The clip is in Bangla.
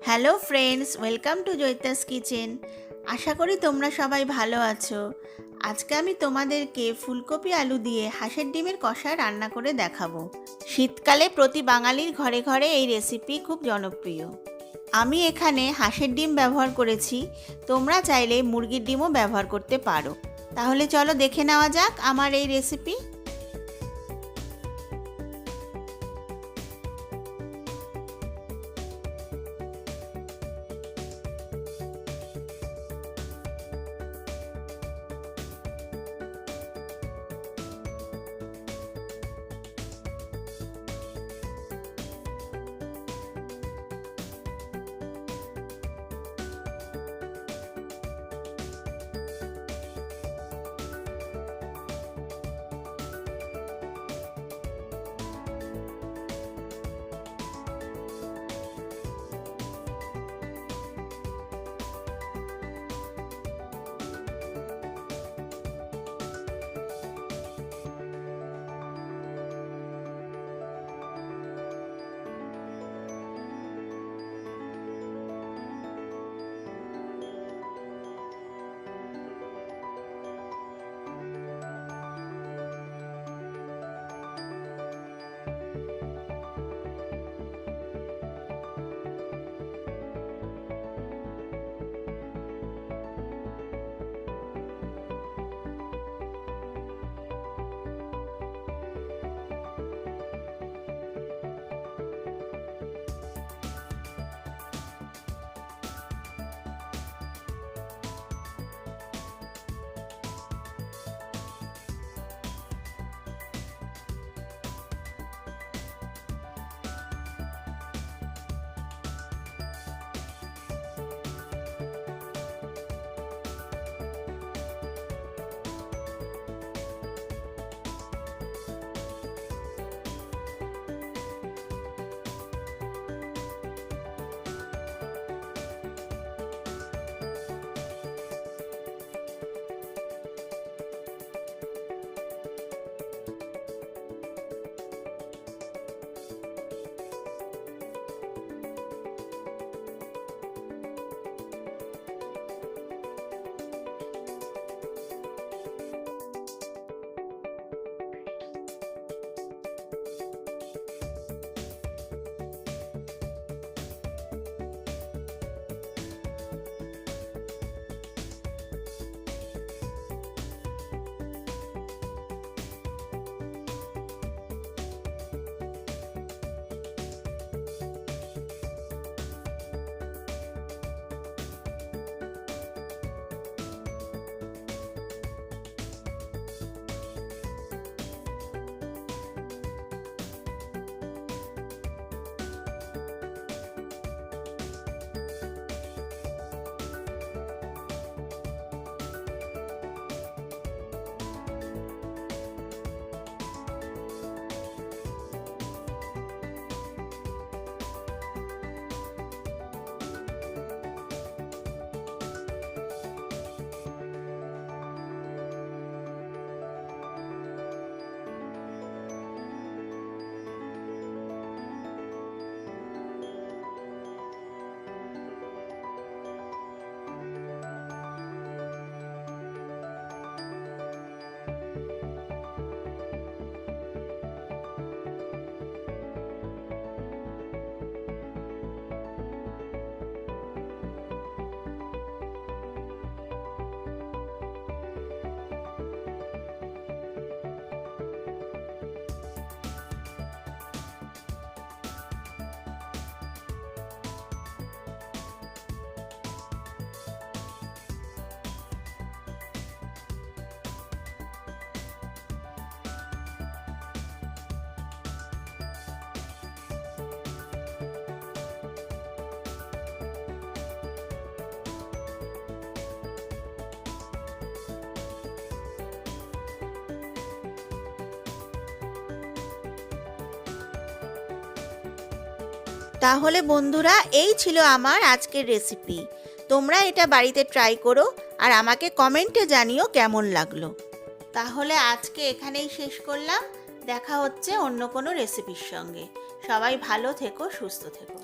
Hello friends, welcome to Joyita's kitchen. আশা করি তোমরা সবাই ভালো আছো। আজকে আমি তোমাদেরকে ফুলকপি আলু দিয়ে হাঁসের ডিমের কষা রান্না করে দেখাবো। শীতকালে প্রতি বাঙালির ঘরে ঘরে এই রেসিপি খুব জনপ্রিয়। আমি এখানে হাঁসের ডিম ব্যবহার করেছি, তোমরা চাইলে মুরগির ডিমও ব্যবহার করতে পারো। তাহলে চলো দেখে নেওয়া যাক আমার এই রেসিপি। তাহলে বন্ধুরা, এই ছিল আমার আজকের রেসিপি। তোমরা এটা বাড়িতে ট্রাই করো আর আমাকে কমেন্টে জানিও কেমন লাগলো। তাহলে আজকে এখানেই শেষ করলাম। দেখা হচ্ছে অন্য কোনো রেসিপির সঙ্গে। সবাই ভালো থেকো, সুস্থ থেকো।